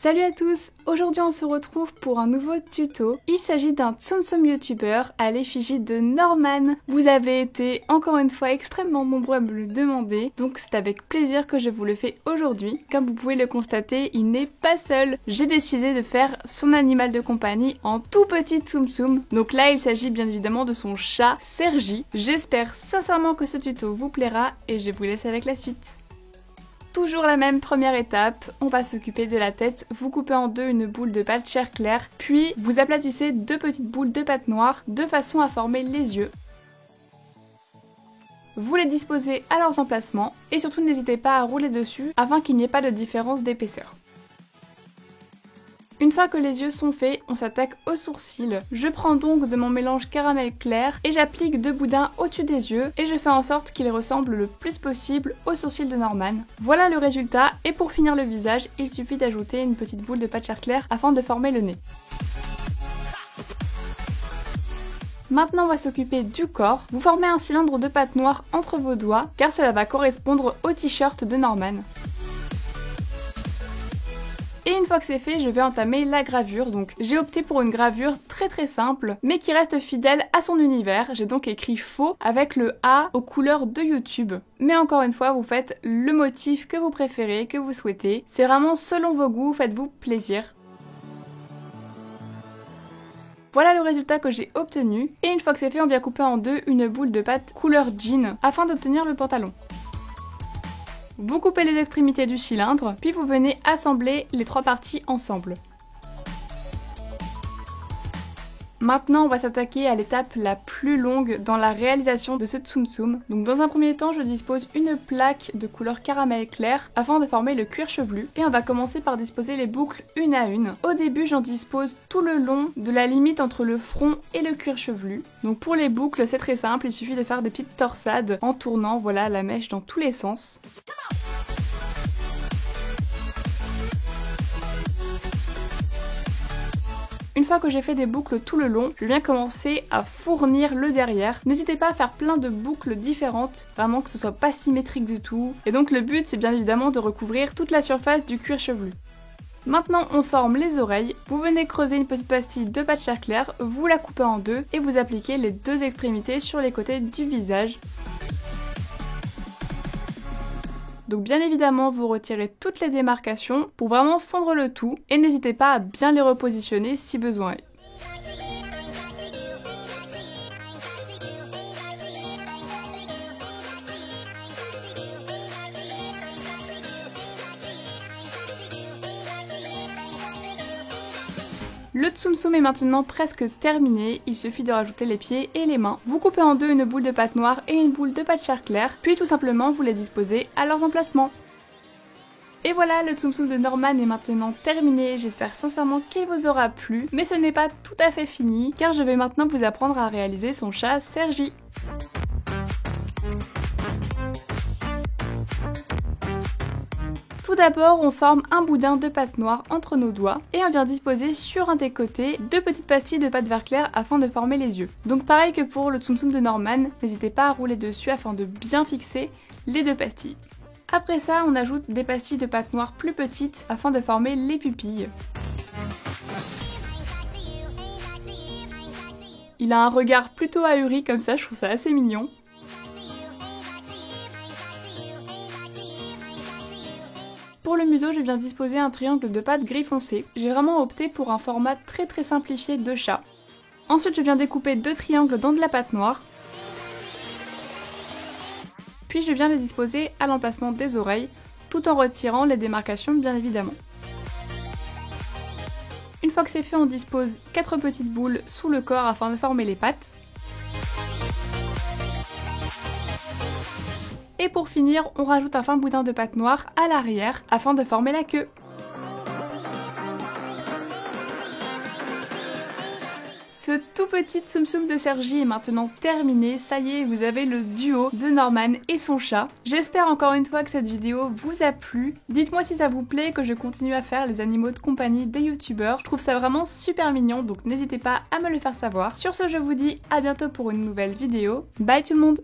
Salut à tous! Aujourd'hui on se retrouve pour un nouveau tuto. Il s'agit d'un Tsum Tsum youtubeur à l'effigie de Norman. Vous avez été encore une fois extrêmement nombreux à me le demander, donc c'est avec plaisir que je vous le fais aujourd'hui. Comme vous pouvez le constater, il n'est pas seul. J'ai décidé de faire son animal de compagnie en tout petit Tsum Tsum. Donc là il s'agit bien évidemment de son chat Sergi. J'espère sincèrement que ce tuto vous plaira et je vous laisse avec la suite. Toujours la même première étape, on va s'occuper de la tête. Vous coupez en deux une boule de pâte chair claire, puis vous aplatissez deux petites boules de pâte noire de façon à former les yeux. Vous les disposez à leurs emplacements et surtout n'hésitez pas à rouler dessus afin qu'il n'y ait pas de différence d'épaisseur. Une fois que les yeux sont faits, on s'attaque aux sourcils. Je prends donc de mon mélange caramel clair et j'applique deux boudins au-dessus des yeux et je fais en sorte qu'ils ressemblent le plus possible aux sourcils de Norman. Voilà le résultat et pour finir le visage, il suffit d'ajouter une petite boule de pâte chair claire afin de former le nez. Maintenant on va s'occuper du corps. Vous formez un cylindre de pâte noire entre vos doigts car cela va correspondre au t-shirt de Norman. Et une fois que c'est fait, je vais entamer la gravure. Donc j'ai opté pour une gravure très simple, mais qui reste fidèle à son univers. J'ai donc écrit faux avec le A aux couleurs de YouTube. Mais encore une fois, vous faites le motif que vous préférez, que vous souhaitez. C'est vraiment selon vos goûts, faites-vous plaisir. Voilà le résultat que j'ai obtenu. Et une fois que c'est fait, on vient couper en deux une boule de pâte couleur jean afin d'obtenir le pantalon. Vous coupez les extrémités du cylindre, puis vous venez assembler les trois parties ensemble. Maintenant, on va s'attaquer à l'étape la plus longue dans la réalisation de ce Tsum Tsum. Donc dans un premier temps, je dispose une plaque de couleur caramel clair afin de former le cuir chevelu. Et on va commencer par disposer les boucles une à une. Au début, j'en dispose tout le long de la limite entre le front et le cuir chevelu. Donc pour les boucles, c'est très simple, il suffit de faire des petites torsades en tournant voilà, la mèche dans tous les sens. Une fois que j'ai fait des boucles tout le long, je viens commencer à fournir le derrière. N'hésitez pas à faire plein de boucles différentes, vraiment que ce soit pas symétrique du tout. Et donc le but c'est bien évidemment de recouvrir toute la surface du cuir chevelu. Maintenant on forme les oreilles, vous venez creuser une petite pastille de pâte chair claire, vous la coupez en deux et vous appliquez les deux extrémités sur les côtés du visage. Donc bien évidemment, vous retirez toutes les démarcations pour vraiment fondre le tout et n'hésitez pas à bien les repositionner si besoin est. Le Tsum Tsum est maintenant presque terminé, il suffit de rajouter les pieds et les mains. Vous coupez en deux une boule de pâte noire et une boule de pâte chair claire, puis tout simplement vous les disposez à leurs emplacements. Et voilà, le Tsum Tsum de Norman est maintenant terminé, j'espère sincèrement qu'il vous aura plu, mais ce n'est pas tout à fait fini, car je vais maintenant vous apprendre à réaliser son chat Sergi. Tout d'abord, on forme un boudin de pâte noire entre nos doigts et on vient disposer sur un des côtés deux petites pastilles de pâte vert clair afin de former les yeux. Donc pareil que pour le Tsum Tsum de Norman, n'hésitez pas à rouler dessus afin de bien fixer les deux pastilles. Après ça, on ajoute des pastilles de pâte noire plus petites afin de former les pupilles. Il a un regard plutôt ahuri comme ça, je trouve ça assez mignon. Pour le museau, je viens disposer un triangle de pâte gris foncé. J'ai vraiment opté pour un format très simplifié de chat. Ensuite, je viens découper deux triangles dans de la pâte noire. Puis je viens les disposer à l'emplacement des oreilles, tout en retirant les démarcations bien évidemment. Une fois que c'est fait, on dispose 4 petites boules sous le corps afin de former les pattes. Et pour finir, on rajoute un fin boudin de pâte noire à l'arrière afin de former la queue. Ce tout petit Tsum Tsum de Sergi est maintenant terminé, ça y est, vous avez le duo de Norman et son chat. J'espère encore une fois que cette vidéo vous a plu. Dites-moi si ça vous plaît que je continue à faire les animaux de compagnie des youtubeurs. Je trouve ça vraiment super mignon, donc n'hésitez pas à me le faire savoir. Sur ce, je vous dis à bientôt pour une nouvelle vidéo. Bye tout le monde!